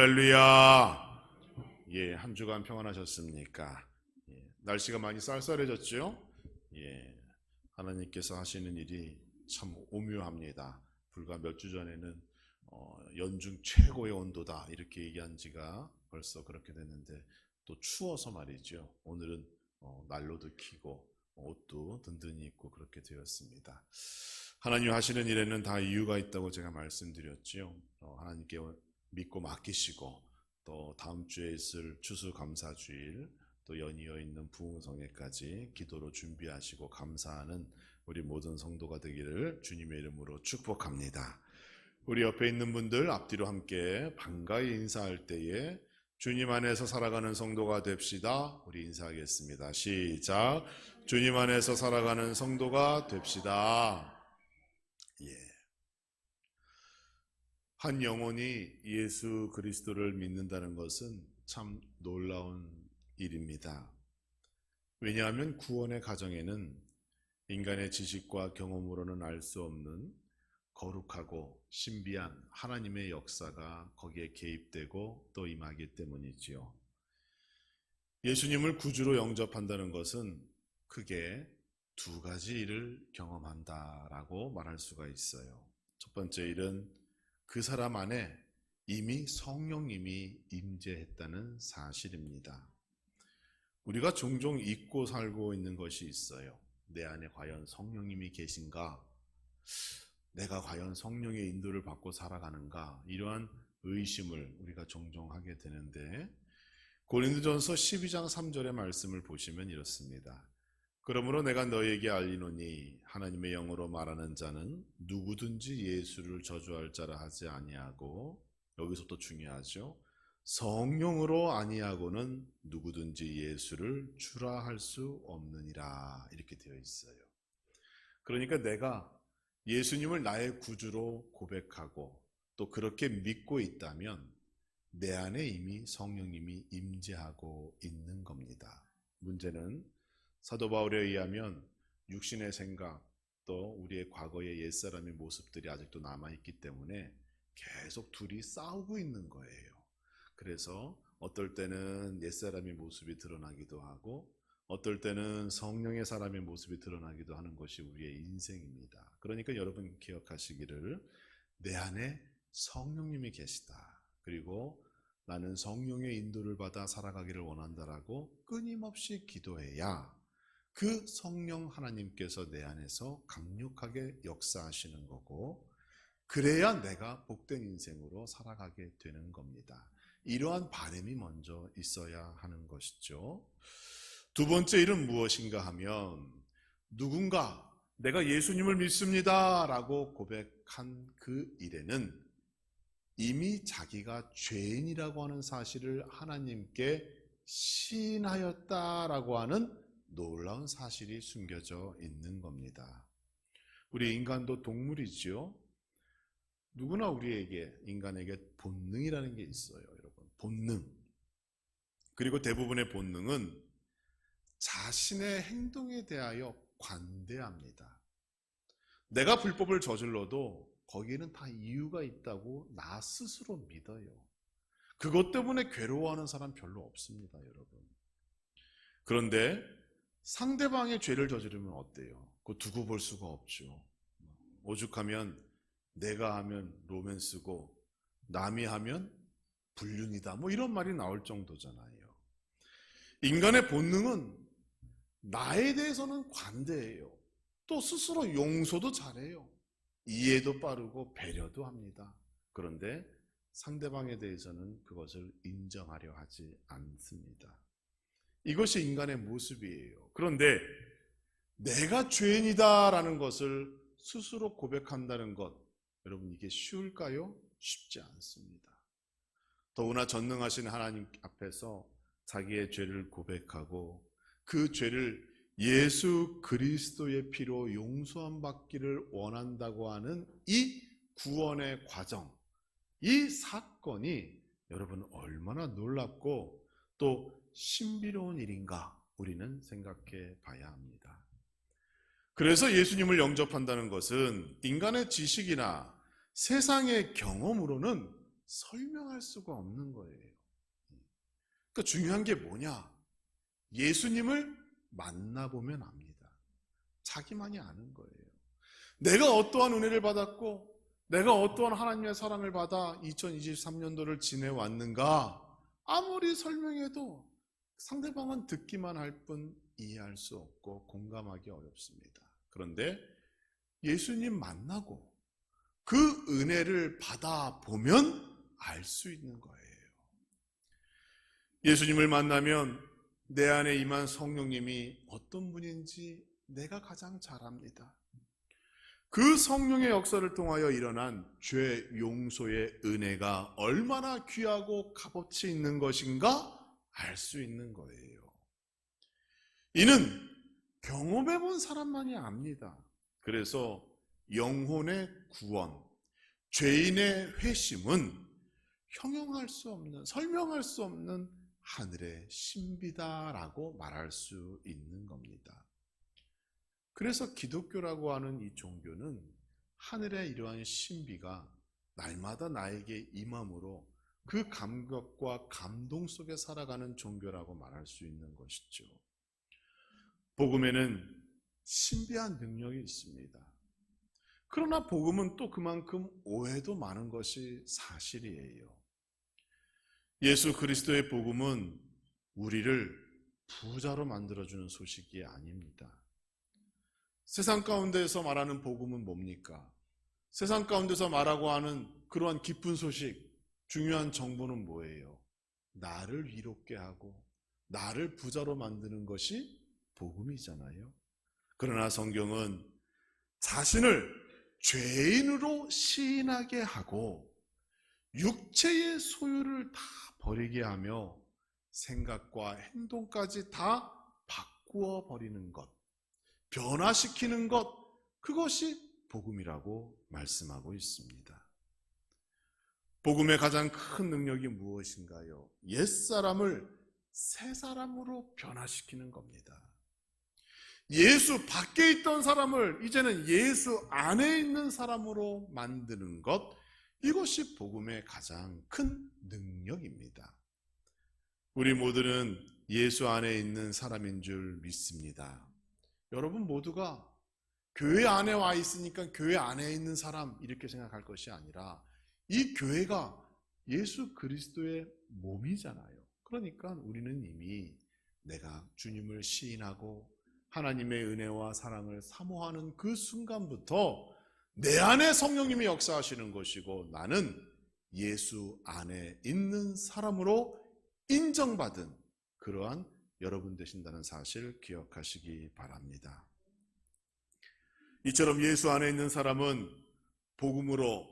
할렐루야. 예, 한 주간 평안하셨습니까? 예, 날씨가 많이 쌀쌀해졌죠? 예, 하나님께서 하시는 일이 참 오묘합니다. 불과 몇 주 전에는 연중 최고의 온도다 이렇게 얘기한 지가 벌써 그렇게 됐는데 또 추워서 말이죠. 오늘은 난로도 켜고 옷도 든든히 입고 그렇게 되었습니다. 하나님 하시는 일에는 다 이유가 있다고 제가 말씀드렸죠. 하나님께 믿고 맡기시고 또 다음 주에 있을 추수감사주일 또 연이어 있는 부흥성회까지 기도로 준비하시고 감사하는 우리 모든 성도가 되기를 주님의 이름으로 축복합니다. 우리 옆에 있는 분들 앞뒤로 함께 반가이 인사할 때에 주님 안에서 살아가는 성도가 됩시다. 우리 인사하겠습니다. 시작. 주님 안에서 살아가는 성도가 됩시다. 예. 한 영혼이 예수 그리스도를 믿는다는 것은 참 놀라운 일입니다. 왜냐하면 구원의 과정에는 인간의 지식과 경험으로는 알 수 없는 거룩하고 신비한 하나님의 역사가 거기에 개입되고 또 임하기 때문이지요. 예수님을 구주로 영접한다는 것은 크게 두 가지 일을 경험한다라고 말할 수가 있어요. 첫 번째 일은 그 사람 안에 이미 성령님이 임재했다는 사실입니다. 우리가 종종 잊고 살고 있는 것이 있어요. 내 안에 과연 성령님이 계신가? 내가 과연 성령의 인도를 받고 살아가는가? 이러한 의심을 우리가 종종 하게 되는데 고린도전서 12장 3절의 말씀을 보시면 이렇습니다. 그러므로 내가 너에게 알리노니 하나님의 영으로 말하는 자는 누구든지 예수를 저주할 자라 하지 아니하고, 여기서 또 중요하죠. 성령으로 아니하고는 누구든지 예수를 주라 할 수 없느니라 이렇게 되어 있어요. 그러니까 내가 예수님을 나의 구주로 고백하고 또 그렇게 믿고 있다면 내 안에 이미 성령님이 임재하고 있는 겁니다. 문제는 사도 바울에 의하면 육신의 생각 또 우리의 과거의 옛사람의 모습들이 아직도 남아있기 때문에 계속 둘이 싸우고 있는 거예요. 그래서 어떨 때는 옛사람의 모습이 드러나기도 하고 어떨 때는 성령의 사람의 모습이 드러나기도 하는 것이 우리의 인생입니다. 그러니까 여러분 기억하시기를 내 안에 성령님이 계시다. 그리고 나는 성령의 인도를 받아 살아가기를 원한다라고 끊임없이 기도해야 그 성령 하나님께서 내 안에서 강력하게 역사하시는 거고, 그래야 내가 복된 인생으로 살아가게 되는 겁니다. 이러한 바람이 먼저 있어야 하는 것이죠. 두 번째 일은 무엇인가 하면 누군가 내가 예수님을 믿습니다 라고 고백한 그 일에는 이미 자기가 죄인이라고 하는 사실을 하나님께 시인하였다라고 하는 놀라운 사실이 숨겨져 있는 겁니다. 우리 인간도 동물이지요. 누구나 우리에게 인간에게 본능이라는 게 있어요, 여러분. 본능. 그리고 대부분의 본능은 자신의 행동에 대하여 관대합니다. 내가 불법을 저질러도 거기에는 다 이유가 있다고 나 스스로 믿어요. 그것 때문에 괴로워하는 사람 별로 없습니다, 여러분. 그런데 상대방의 죄를 저지르면 어때요? 그거 두고 볼 수가 없죠. 오죽하면 내가 하면 로맨스고 남이 하면 불륜이다 뭐 이런 말이 나올 정도잖아요. 인간의 본능은 나에 대해서는 관대해요. 또 스스로 용서도 잘해요. 이해도 빠르고 배려도 합니다. 그런데 상대방에 대해서는 그것을 인정하려 하지 않습니다. 이것이 인간의 모습이에요. 그런데 내가 죄인이다라는 것을 스스로 고백한다는 것, 여러분 이게 쉬울까요? 쉽지 않습니다. 더구나 전능하신 하나님 앞에서 자기의 죄를 고백하고 그 죄를 예수 그리스도의 피로 용서함 받기를 원한다고 하는 이 구원의 과정, 이 사건이 여러분 얼마나 놀랍고 또 신비로운 일인가 우리는 생각해 봐야 합니다. 그래서 예수님을 영접한다는 것은 인간의 지식이나 세상의 경험으로는 설명할 수가 없는 거예요. 그러니까 중요한 게 뭐냐? 예수님을 만나보면 압니다. 자기만이 아는 거예요. 내가 어떠한 은혜를 받았고 내가 어떠한 하나님의 사랑을 받아 2023년도를 지내왔는가 아무리 설명해도 상대방은 듣기만 할 뿐 이해할 수 없고 공감하기 어렵습니다. 그런데 예수님 만나고 그 은혜를 받아보면 알 수 있는 거예요. 예수님을 만나면 내 안에 임한 성령님이 어떤 분인지 내가 가장 잘 압니다. 그 성령의 역사를 통하여 일어난 죄 용서의 은혜가 얼마나 귀하고 값어치 있는 것인가 알 수 있는 거예요. 이는 경험해본 사람만이 압니다. 그래서 영혼의 구원, 죄인의 회심은 형용할 수 없는, 설명할 수 없는 하늘의 신비다라고 말할 수 있는 겁니다. 그래서 기독교라고 하는 이 종교는 하늘의 이러한 신비가 날마다 나에게 임함으로 그 감격과 감동 속에 살아가는 종교라고 말할 수 있는 것이죠. 복음에는 신비한 능력이 있습니다. 그러나 복음은 또 그만큼 오해도 많은 것이 사실이에요. 예수 그리스도의 복음은 우리를 부자로 만들어주는 소식이 아닙니다. 세상 가운데서 말하는 복음은 뭡니까? 세상 가운데서 말하고 하는 그러한 기쁜 소식, 중요한 정보는 뭐예요? 나를 이롭게 하고 나를 부자로 만드는 것이 복음이잖아요. 그러나 성경은 자신을 죄인으로 시인하게 하고 육체의 소유를 다 버리게 하며 생각과 행동까지 다 바꾸어 버리는 것, 변화시키는 것, 그것이 복음이라고 말씀하고 있습니다. 복음의 가장 큰 능력이 무엇인가요? 옛사람을 새사람으로 변화시키는 겁니다. 예수 밖에 있던 사람을 이제는 예수 안에 있는 사람으로 만드는 것, 이것이 복음의 가장 큰 능력입니다. 우리 모두는 예수 안에 있는 사람인 줄 믿습니다. 여러분 모두가 교회 안에 와 있으니까 교회 안에 있는 사람 이렇게 생각할 것이 아니라 이 교회가 예수 그리스도의 몸이잖아요. 그러니까 우리는 이미 내가 주님을 시인하고 하나님의 은혜와 사랑을 사모하는 그 순간부터 내 안에 성령님이 역사하시는 것이고 나는 예수 안에 있는 사람으로 인정받은 그러한 여러분 되신다는 사실 기억하시기 바랍니다. 이처럼 예수 안에 있는 사람은 복음으로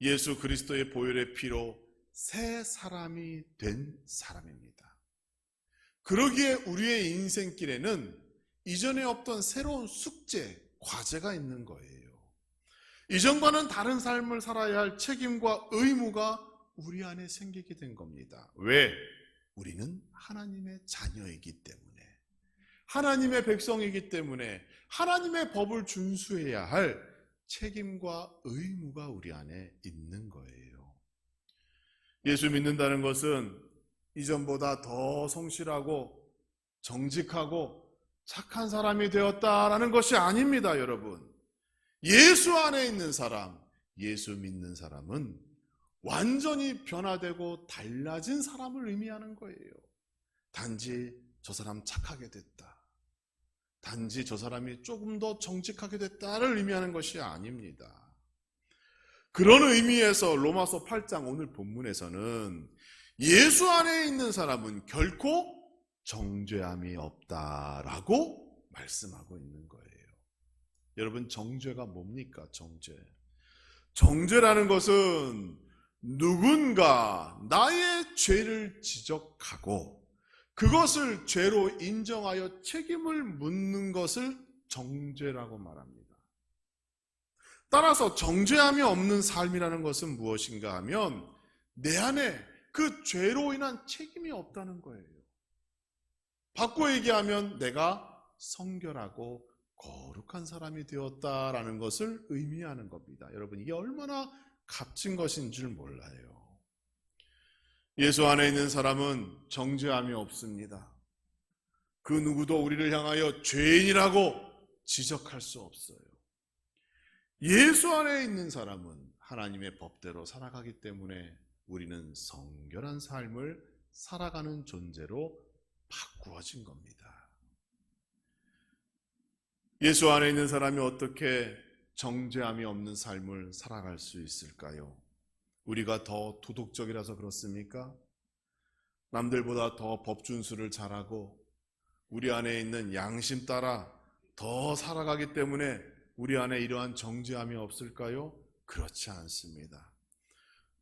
예수 그리스도의 보혈의 피로 새 사람이 된 사람입니다. 그러기에 우리의 인생길에는 이전에 없던 새로운 숙제, 과제가 있는 거예요. 이전과는 다른 삶을 살아야 할 책임과 의무가 우리 안에 생기게 된 겁니다. 왜? 우리는 하나님의 자녀이기 때문에, 하나님의 백성이기 때문에 하나님의 법을 준수해야 할 책임과 의무가 우리 안에 있는 거예요. 예수 믿는다는 것은 이전보다 더 성실하고 정직하고 착한 사람이 되었다라는 것이 아닙니다, 여러분. 예수 안에 있는 사람, 예수 믿는 사람은 완전히 변화되고 달라진 사람을 의미하는 거예요. 단지 저 사람 착하게 됐다, 단지 저 사람이 조금 더 정직하게 됐다를 의미하는 것이 아닙니다. 그런 의미에서 로마서 8장 오늘 본문에서는 예수 안에 있는 사람은 결코 정죄함이 없다라고 말씀하고 있는 거예요. 여러분, 정죄가 뭡니까? 정죄라는 것은 누군가 나의 죄를 지적하고 그것을 죄로 인정하여 책임을 묻는 것을 정죄라고 말합니다. 따라서 정죄함이 없는 삶이라는 것은 무엇인가 하면 내 안에 그 죄로 인한 책임이 없다는 거예요. 바꿔 얘기하면 내가 성결하고 거룩한 사람이 되었다라는 것을 의미하는 겁니다. 여러분, 이게 얼마나 값진 것인 줄 몰라요. 예수 안에 있는 사람은 정죄함이 없습니다. 그 누구도 우리를 향하여 죄인이라고 지적할 수 없어요. 예수 안에 있는 사람은 하나님의 법대로 살아가기 때문에 우리는 성결한 삶을 살아가는 존재로 바꾸어진 겁니다. 예수 안에 있는 사람이 어떻게 정죄함이 없는 삶을 살아갈 수 있을까요? 우리가 더 도덕적이라서 그렇습니까? 남들보다 더 법 준수를 잘하고 우리 안에 있는 양심 따라 더 살아가기 때문에 우리 안에 이러한 정죄함이 없을까요? 그렇지 않습니다.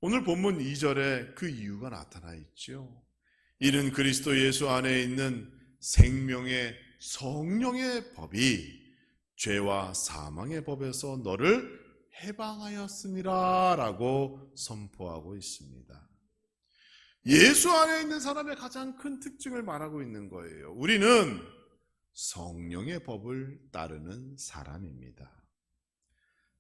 오늘 본문 2절에 그 이유가 나타나 있죠. 이는 그리스도 예수 안에 있는 생명의 성령의 법이 죄와 사망의 법에서 너를 해방하였음이라 라고 선포하고 있습니다. 예수 안에 있는 사람의 가장 큰 특징을 말하고 있는 거예요. 우리는 성령의 법을 따르는 사람입니다.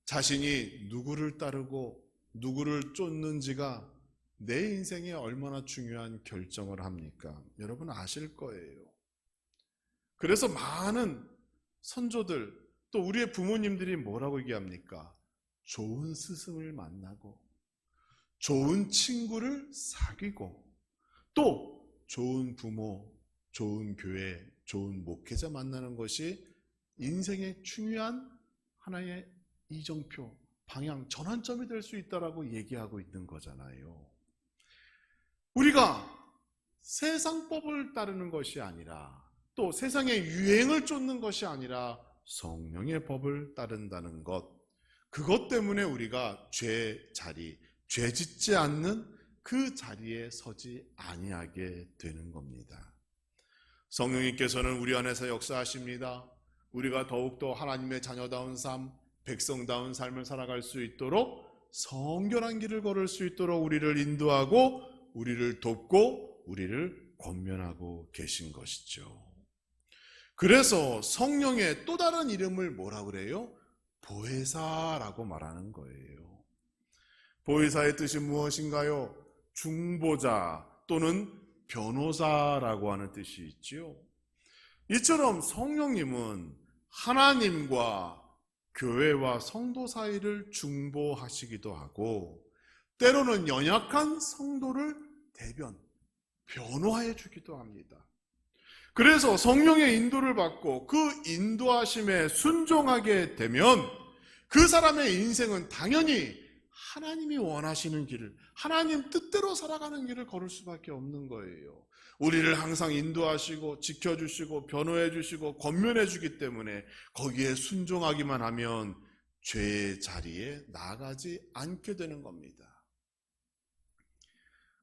자신이 누구를 따르고 누구를 쫓는지가 내 인생에 얼마나 중요한 결정을 합니까? 여러분 아실 거예요. 그래서 많은 선조들 또 우리의 부모님들이 뭐라고 얘기합니까? 좋은 스승을 만나고 좋은 친구를 사귀고 또 좋은 부모, 좋은 교회, 좋은 목회자 만나는 것이 인생의 중요한 하나의 이정표, 방향, 전환점이 될 수 있다라고 얘기하고 있는 거잖아요. 우리가 세상법을 따르는 것이 아니라 또 세상의 유행을 쫓는 것이 아니라 성령의 법을 따른다는 것, 그것 때문에 우리가 죄 자리, 죄 짓지 않는 그 자리에 서지 아니하게 되는 겁니다. 성령님께서는 우리 안에서 역사하십니다. 우리가 더욱더 하나님의 자녀다운 삶, 백성다운 삶을 살아갈 수 있도록 성결한 길을 걸을 수 있도록 우리를 인도하고 우리를 돕고 우리를 권면하고 계신 것이죠. 그래서 성령의 또 다른 이름을 뭐라 그래요? 보혜사라고 말하는 거예요. 보혜사의 뜻이 무엇인가요? 중보자 또는 변호사라고 하는 뜻이 있지요. 이처럼 성령님은 하나님과 교회와 성도 사이를 중보하시기도 하고 때로는 연약한 성도를 변호해 주기도 합니다. 그래서 성령의 인도를 받고 그 인도하심에 순종하게 되면 그 사람의 인생은 당연히 하나님이 원하시는 길을, 하나님 뜻대로 살아가는 길을 걸을 수밖에 없는 거예요. 우리를 항상 인도하시고 지켜주시고 변호해 주시고 권면해 주기 때문에 거기에 순종하기만 하면 죄의 자리에 나아가지 않게 되는 겁니다.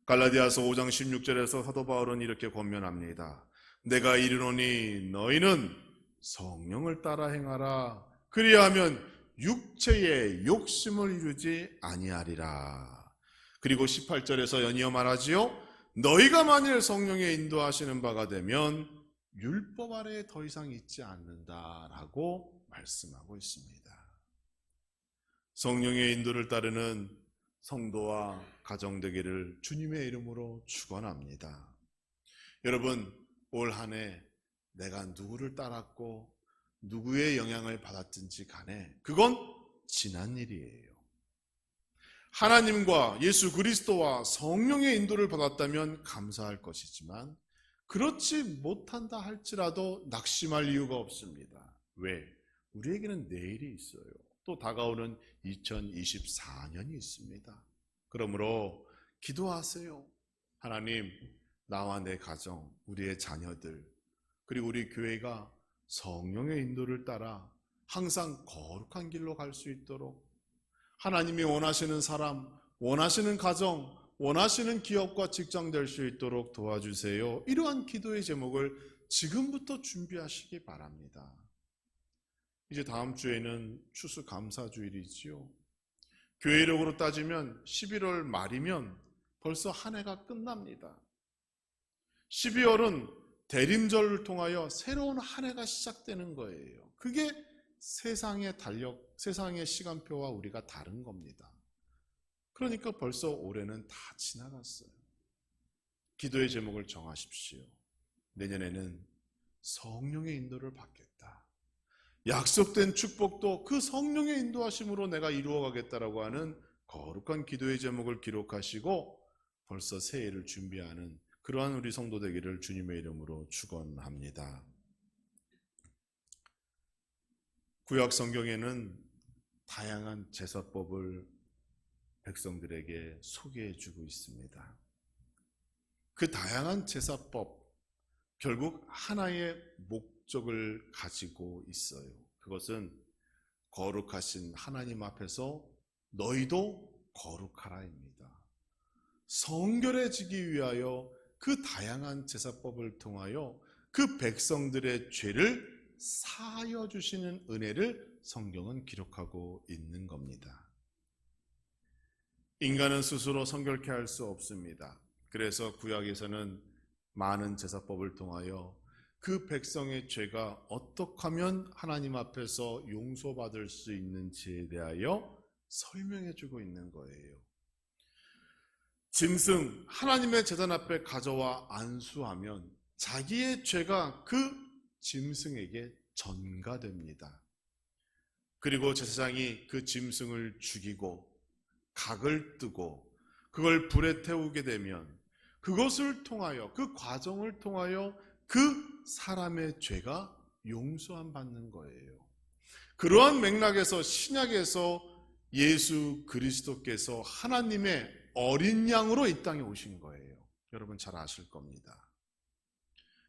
갈라디아서 5장 16절에서 사도 바울은 이렇게 권면합니다. 내가 이르노니 너희는 성령을 따라 행하라. 그리하면 육체의 욕심을 이루지 아니하리라. 그리고 18절에서 연이어 말하지요. 너희가 만일 성령의 인도하시는 바가 되면 율법 아래에 더 이상 있지 않는다라고 말씀하고 있습니다. 성령의 인도를 따르는 성도와 가정 되기를 주님의 이름으로 축원합니다. 여러분, 올 한 해 내가 누구를 따랐고 누구의 영향을 받았든지 간에 그건 지난 일이에요. 하나님과 예수 그리스도와 성령의 인도를 받았다면 감사할 것이지만 그렇지 못한다 할지라도 낙심할 이유가 없습니다. 왜? 우리에게는 내일이 있어요. 또 다가오는 2024년이 있습니다. 그러므로 기도하세요. 하나님, 나와 내 가정, 우리의 자녀들, 그리고 우리 교회가 성령의 인도를 따라 항상 거룩한 길로 갈 수 있도록 하나님이 원하시는 사람, 원하시는 가정, 원하시는 기업과 직장 될 수 있도록 도와주세요. 이러한 기도의 제목을 지금부터 준비하시기 바랍니다. 이제 다음 주에는 추수감사주일이지요. 교회력으로 따지면 11월 말이면 벌써 한 해가 끝납니다. 12월은 대림절을 통하여 새로운 한 해가 시작되는 거예요. 그게 세상의 달력, 세상의 시간표와 우리가 다른 겁니다. 그러니까 벌써 올해는 다 지나갔어요. 기도의 제목을 정하십시오. 내년에는 성령의 인도를 받겠다. 약속된 축복도 그 성령의 인도하심으로 내가 이루어가겠다라고 하는 거룩한 기도의 제목을 기록하시고 벌써 새해를 준비하는 그러한 우리 성도 되기를 주님의 이름으로 축원합니다. 구약 성경에는 다양한 제사법을 백성들에게 소개해주고 있습니다. 그 다양한 제사법, 결국 하나의 목적을 가지고 있어요. 그것은 거룩하신 하나님 앞에서 너희도 거룩하라입니다. 성결해지기 위하여 그 다양한 제사법을 통하여 그 백성들의 죄를 사하여 주시는 은혜를 성경은 기록하고 있는 겁니다. 인간은 스스로 성결케 할 수 없습니다. 그래서 구약에서는 많은 제사법을 통하여 그 백성의 죄가 어떻게 하면 하나님 앞에서 용서받을 수 있는지에 대하여 설명해 주고 있는 거예요. 짐승, 하나님의 제단 앞에 가져와 안수하면 자기의 죄가 그 짐승에게 전가됩니다. 그리고 제사장이 그 짐승을 죽이고 각을 뜨고 그걸 불에 태우게 되면 그것을 통하여, 그 과정을 통하여 그 사람의 죄가 용서함 받는 거예요. 그러한 맥락에서 신약에서 예수 그리스도께서 하나님의 어린 양으로 이 땅에 오신 거예요. 여러분 잘 아실 겁니다.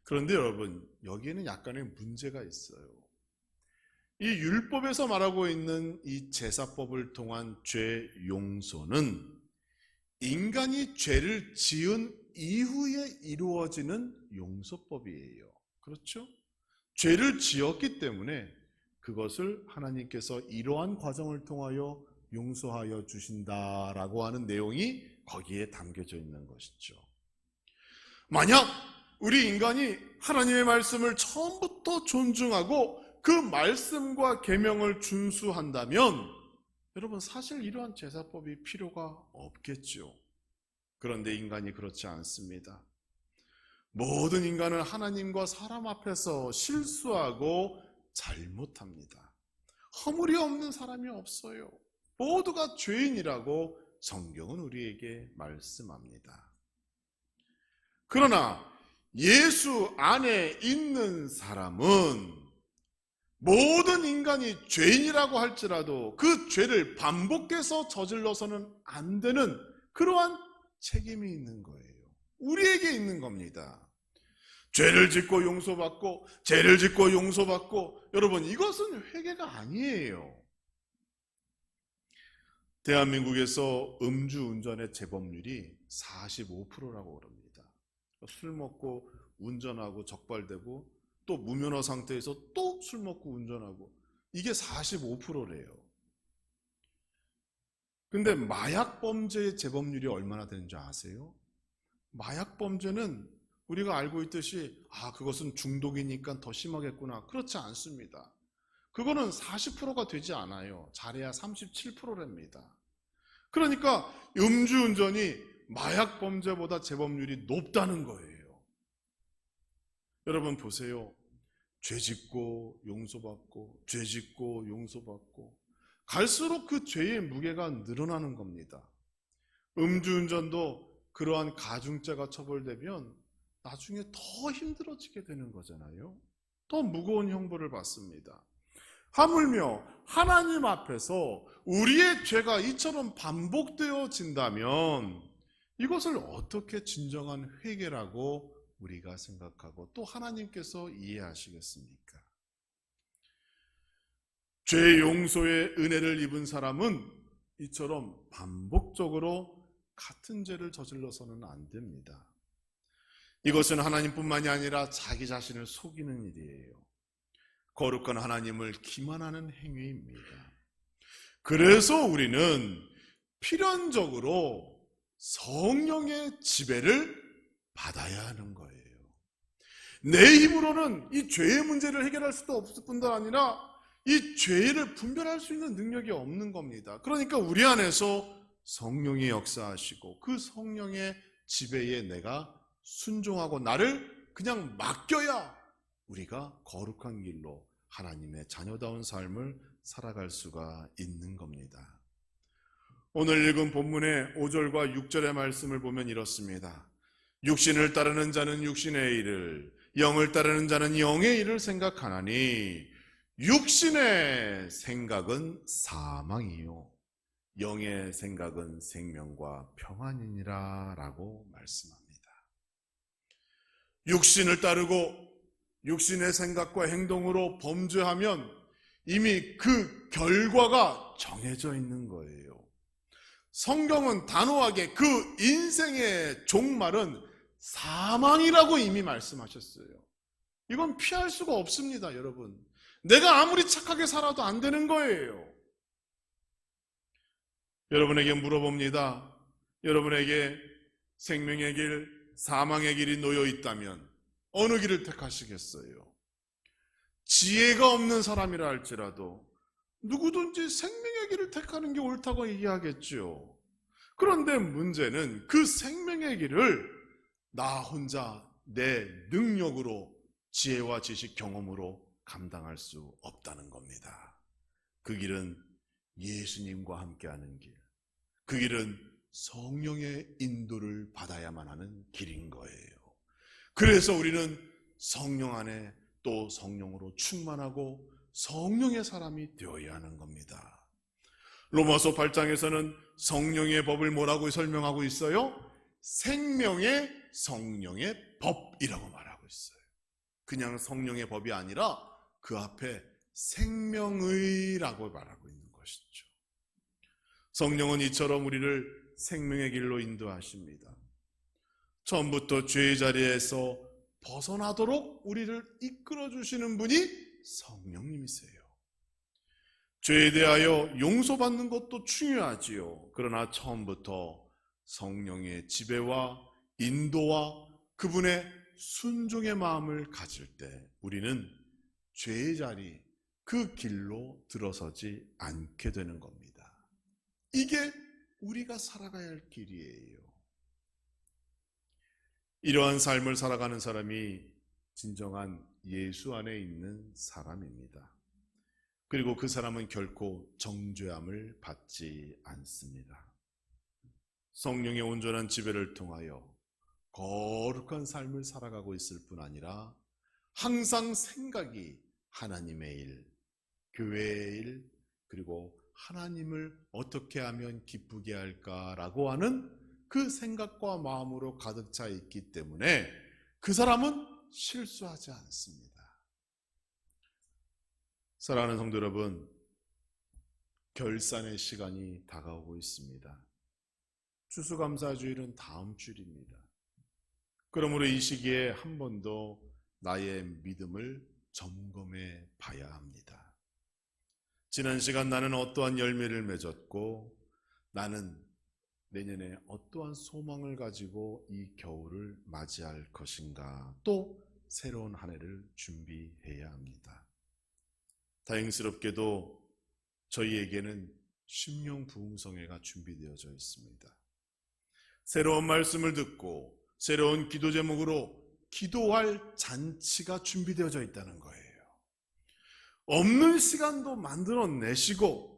그런데 여러분, 여기에는 약간의 문제가 있어요. 이 율법에서 말하고 있는 이 제사법을 통한 죄 용서는 인간이 죄를 지은 이후에 이루어지는 용서법이에요. 그렇죠? 죄를 지었기 때문에 그것을 하나님께서 이러한 과정을 통하여 용서하여 주신다라고 하는 내용이 거기에 담겨져 있는 것이죠. 만약 우리 인간이 하나님의 말씀을 처음부터 존중하고 그 말씀과 계명을 준수한다면 여러분 사실 이러한 제사법이 필요가 없겠죠. 그런데 인간이 그렇지 않습니다. 모든 인간은 하나님과 사람 앞에서 실수하고 잘못합니다. 허물이 없는 사람이 없어요. 모두가 죄인이라고 성경은 우리에게 말씀합니다. 그러나 예수 안에 있는 사람은 모든 인간이 죄인이라고 할지라도 그 죄를 반복해서 저질러서는 안 되는 그러한 책임이 있는 거예요. 우리에게 있는 겁니다. 죄를 짓고 용서받고 죄를 짓고 용서받고 여러분 이것은 회개가 아니에요. 대한민국에서 음주운전의 재범률이 45%라고 그럽니다. 술 먹고 운전하고 적발되고 또 무면허 상태에서 또 술 먹고 운전하고 이게 45%래요. 근데 마약 범죄의 재범률이 얼마나 되는지 아세요? 마약 범죄는 우리가 알고 있듯이 그것은 중독이니까 더 심하겠구나. 그렇지 않습니다. 그거는 40%가 되지 않아요. 잘해야 37%랍니다. 그러니까 음주운전이 마약 범죄보다 재범률이 높다는 거예요. 여러분 보세요. 죄 짓고 용서받고 죄 짓고 용서받고 갈수록 그 죄의 무게가 늘어나는 겁니다. 음주운전도 그러한 가중죄가 처벌되면 나중에 더 힘들어지게 되는 거잖아요. 더 무거운 형벌을 받습니다. 하물며 하나님 앞에서 우리의 죄가 이처럼 반복되어진다면 이것을 어떻게 진정한 회개라고 우리가 생각하고 또 하나님께서 이해하시겠습니까? 죄 용서의 은혜를 입은 사람은 이처럼 반복적으로 같은 죄를 저질러서는 안 됩니다. 이것은 하나님뿐만이 아니라 자기 자신을 속이는 일이에요. 거룩한 하나님을 기만하는 행위입니다. 그래서 우리는 필연적으로 성령의 지배를 받아야 하는 거예요. 내 힘으로는 이 죄의 문제를 해결할 수도 없을 뿐만 아니라 이 죄를 분별할 수 있는 능력이 없는 겁니다. 그러니까 우리 안에서 성령이 역사하시고 그 성령의 지배에 내가 순종하고 나를 그냥 맡겨야 우리가 거룩한 길로 하나님의 자녀다운 삶을 살아갈 수가 있는 겁니다. 오늘 읽은 본문의 5절과 6절의 말씀을 보면 이렇습니다. 육신을 따르는 자는 육신의 일을, 영을 따르는 자는 영의 일을 생각하나니 육신의 생각은 사망이요 영의 생각은 생명과 평안이니라 라고 말씀합니다. 육신을 따르고 육신의 생각과 행동으로 범죄하면 이미 그 결과가 정해져 있는 거예요. 성경은 단호하게 그 인생의 종말은 사망이라고 이미 말씀하셨어요. 이건 피할 수가 없습니다, 여러분. 내가 아무리 착하게 살아도 안 되는 거예요. 여러분에게 물어봅니다. 여러분에게 생명의 길, 사망의 길이 놓여 있다면 어느 길을 택하시겠어요? 지혜가 없는 사람이라 할지라도 누구든지 생명의 길을 택하는 게 옳다고 이야기하겠죠. 그런데 문제는 그 생명의 길을 나 혼자 내 능력으로 지혜와 지식, 경험으로 감당할 수 없다는 겁니다. 그 길은 예수님과 함께하는 길, 그 길은 성령의 인도를 받아야만 하는 길인 거예요. 그래서 우리는 성령 안에 또 성령으로 충만하고 성령의 사람이 되어야 하는 겁니다. 로마서 8장에서는 성령의 법을 뭐라고 설명하고 있어요? 생명의 성령의 법이라고 말하고 있어요. 그냥 성령의 법이 아니라 그 앞에 생명의라고 말하고 있는 것이죠. 성령은 이처럼 우리를 생명의 길로 인도하십니다. 처음부터 죄의 자리에서 벗어나도록 우리를 이끌어 주시는 분이 성령님이세요. 죄에 대하여 용서받는 것도 중요하지요. 그러나 처음부터 성령의 지배와 인도와 그분의 순종의 마음을 가질 때 우리는 죄의 자리, 그 길로 들어서지 않게 되는 겁니다. 이게 우리가 살아가야 할 길이에요. 이러한 삶을 살아가는 사람이 진정한 예수 안에 있는 사람입니다. 그리고 그 사람은 결코 정죄함을 받지 않습니다. 성령의 온전한 지배를 통하여 거룩한 삶을 살아가고 있을 뿐 아니라 항상 생각이 하나님의 일, 교회의 일, 그리고 하나님을 어떻게 하면 기쁘게 할까라고 하는 그 생각과 마음으로 가득 차 있기 때문에 그 사람은 실수하지 않습니다. 사랑하는 성도 여러분, 결산의 시간이 다가오고 있습니다. 추수감사주일은 다음 주일입니다. 그러므로 이 시기에 한 번 더 나의 믿음을 점검해 봐야 합니다. 지난 시간 나는 어떠한 열매를 맺었고 나는 내년에 어떠한 소망을 가지고 이 겨울을 맞이할 것인가, 또 새로운 한 해를 준비해야 합니다. 다행스럽게도 저희에게는 심령부흥성회가 준비되어져 있습니다. 새로운 말씀을 듣고 새로운 기도 제목으로 기도할 잔치가 준비되어져 있다는 거예요. 없는 시간도 만들어내시고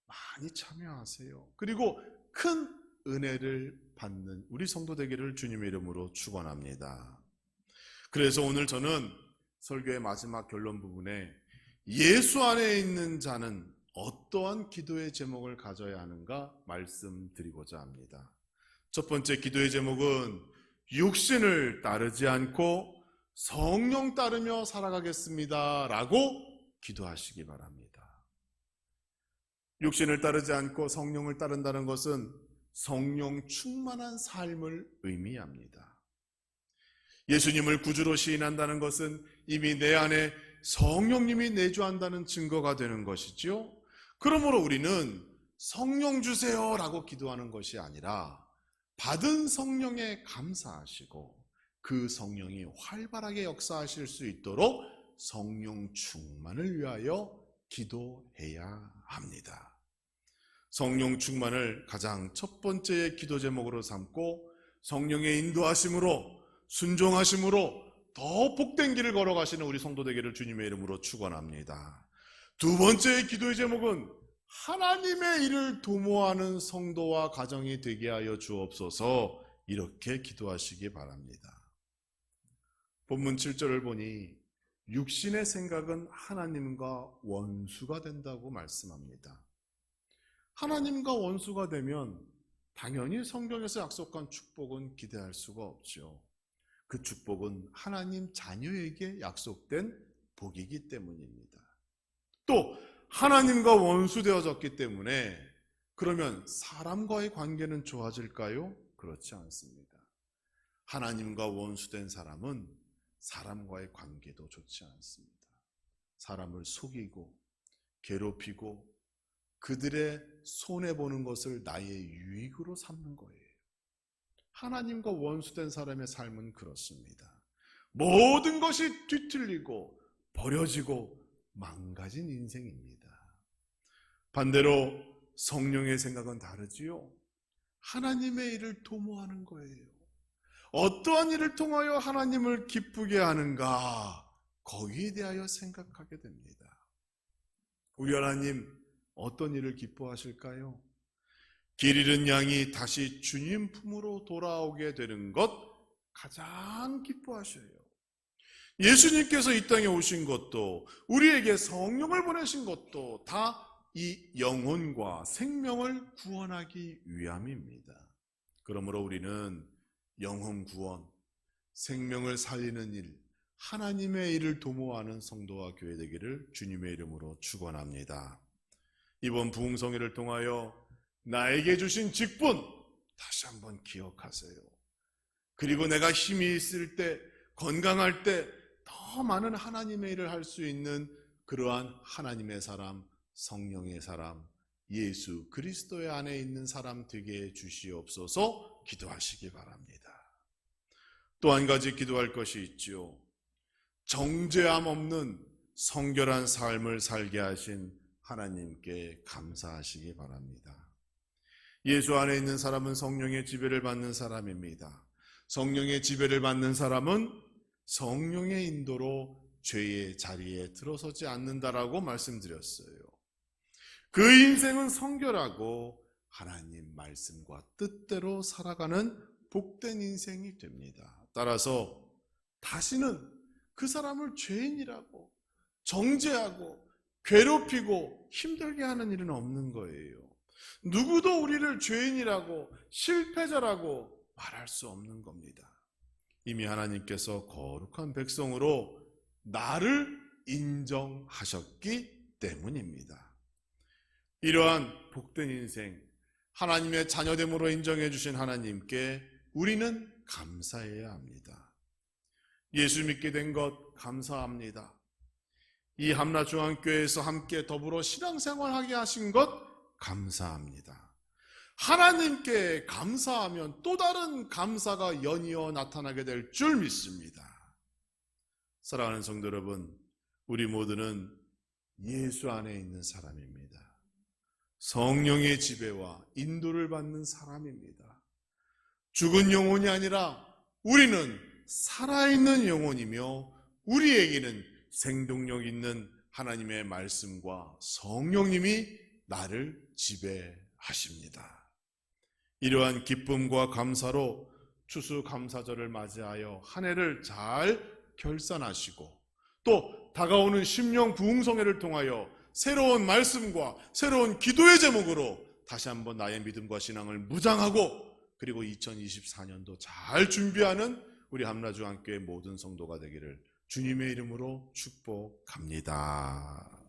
많이 참여하세요. 그리고 큰 은혜를 받는 우리 성도 되기를 주님의 이름으로 축원합니다. 그래서 오늘 저는 설교의 마지막 결론 부분에 예수 안에 있는 자는 어떠한 기도의 제목을 가져야 하는가 말씀드리고자 합니다. 첫 번째 기도의 제목은 육신을 따르지 않고 성령 따르며 살아가겠습니다 라고 기도하시기 바랍니다. 육신을 따르지 않고 성령을 따른다는 것은 성령 충만한 삶을 의미합니다. 예수님을 구주로 시인한다는 것은 이미 내 안에 성령님이 내주한다는 증거가 되는 것이죠. 그러므로 우리는 성령 주세요 라고 기도하는 것이 아니라 받은 성령에 감사하시고 그 성령이 활발하게 역사하실 수 있도록 성령 충만을 위하여 기도해야 합니다. 성령 충만을 가장 첫 번째 기도 제목으로 삼고 성령의 인도하심으로 순종하심으로 더 복된 길을 걸어가시는 우리 성도 되기를 주님의 이름으로 축원합니다. 두 번째의 기도의 제목은 하나님의 일을 도모하는 성도와 가정이 되게 하여 주옵소서. 이렇게 기도하시기 바랍니다. 본문 7절을 보니 육신의 생각은 하나님과 원수가 된다고 말씀합니다. 하나님과 원수가 되면 당연히 성경에서 약속한 축복은 기대할 수가 없죠. 그 축복은 하나님 자녀에게 약속된 복이기 때문입니다. 또 하나님과 원수되어졌기 때문에 그러면 사람과의 관계는 좋아질까요? 그렇지 않습니다. 하나님과 원수된 사람은 사람과의 관계도 좋지 않습니다. 사람을 속이고 괴롭히고 그들의 손해보는 것을 나의 유익으로 삼는 거예요. 하나님과 원수된 사람의 삶은 그렇습니다. 모든 것이 뒤틀리고 버려지고 망가진 인생입니다. 반대로 성령의 생각은 다르지요. 하나님의 일을 도모하는 거예요. 어떠한 일을 통하여 하나님을 기쁘게 하는가, 거기에 대하여 생각하게 됩니다. 우리 하나님 어떤 일을 기뻐하실까요? 길 잃은 양이 다시 주님 품으로 돌아오게 되는 것 가장 기뻐하셔요. 예수님께서 이 땅에 오신 것도 우리에게 성령을 보내신 것도 다 이 영혼과 생명을 구원하기 위함입니다. 그러므로 우리는 영혼 구원, 생명을 살리는 일, 하나님의 일을 도모하는 성도와 교회 되기를 주님의 이름으로 축원합니다. 이번 부흥성회를 통하여 나에게 주신 직분 다시 한번 기억하세요. 그리고 내가 힘이 있을 때, 건강할 때 더 많은 하나님의 일을 할 수 있는 그러한 하나님의 사람, 성령의 사람, 예수 그리스도의 안에 있는 사람 되게 해 주시옵소서. 기도하시기 바랍니다. 또 한 가지 기도할 것이 있지요. 정죄함 없는 성결한 삶을 살게 하신 하나님께 감사하시기 바랍니다. 예수 안에 있는 사람은 성령의 지배를 받는 사람입니다. 성령의 지배를 받는 사람은 성령의 인도로 죄의 자리에 들어서지 않는다라고 말씀드렸어요. 그 인생은 성결하고 하나님 말씀과 뜻대로 살아가는 복된 인생이 됩니다. 따라서 다시는 그 사람을 죄인이라고 정죄하고 괴롭히고 힘들게 하는 일은 없는 거예요. 누구도 우리를 죄인이라고 실패자라고 말할 수 없는 겁니다. 이미 하나님께서 거룩한 백성으로 나를 인정하셨기 때문입니다. 이러한 복된 인생, 하나님의 자녀됨으로 인정해 주신 하나님께 우리는 감사해야 합니다. 예수 믿게 된 것 감사합니다. 이 함라중앙교회에서 함께 더불어 신앙생활하게 하신 것 감사합니다. 하나님께 감사하면 또 다른 감사가 연이어 나타나게 될 줄 믿습니다. 사랑하는 성도 여러분, 우리 모두는 예수 안에 있는 사람입니다. 성령의 지배와 인도를 받는 사람입니다. 죽은 영혼이 아니라 우리는 살아있는 영혼이며 우리에게는 생동력 있는 하나님의 말씀과 성령님이 나를 지배하십니다. 이러한 기쁨과 감사로 추수감사절을 맞이하여 한 해를 잘 결산하시고 또 다가오는 심령 부흥성회를 통하여 새로운 말씀과 새로운 기도의 제목으로 다시 한번 나의 믿음과 신앙을 무장하고 그리고 2024년도 잘 준비하는 우리 함라중앙교회 모든 성도가 되기를 주님의 이름으로 축복합니다.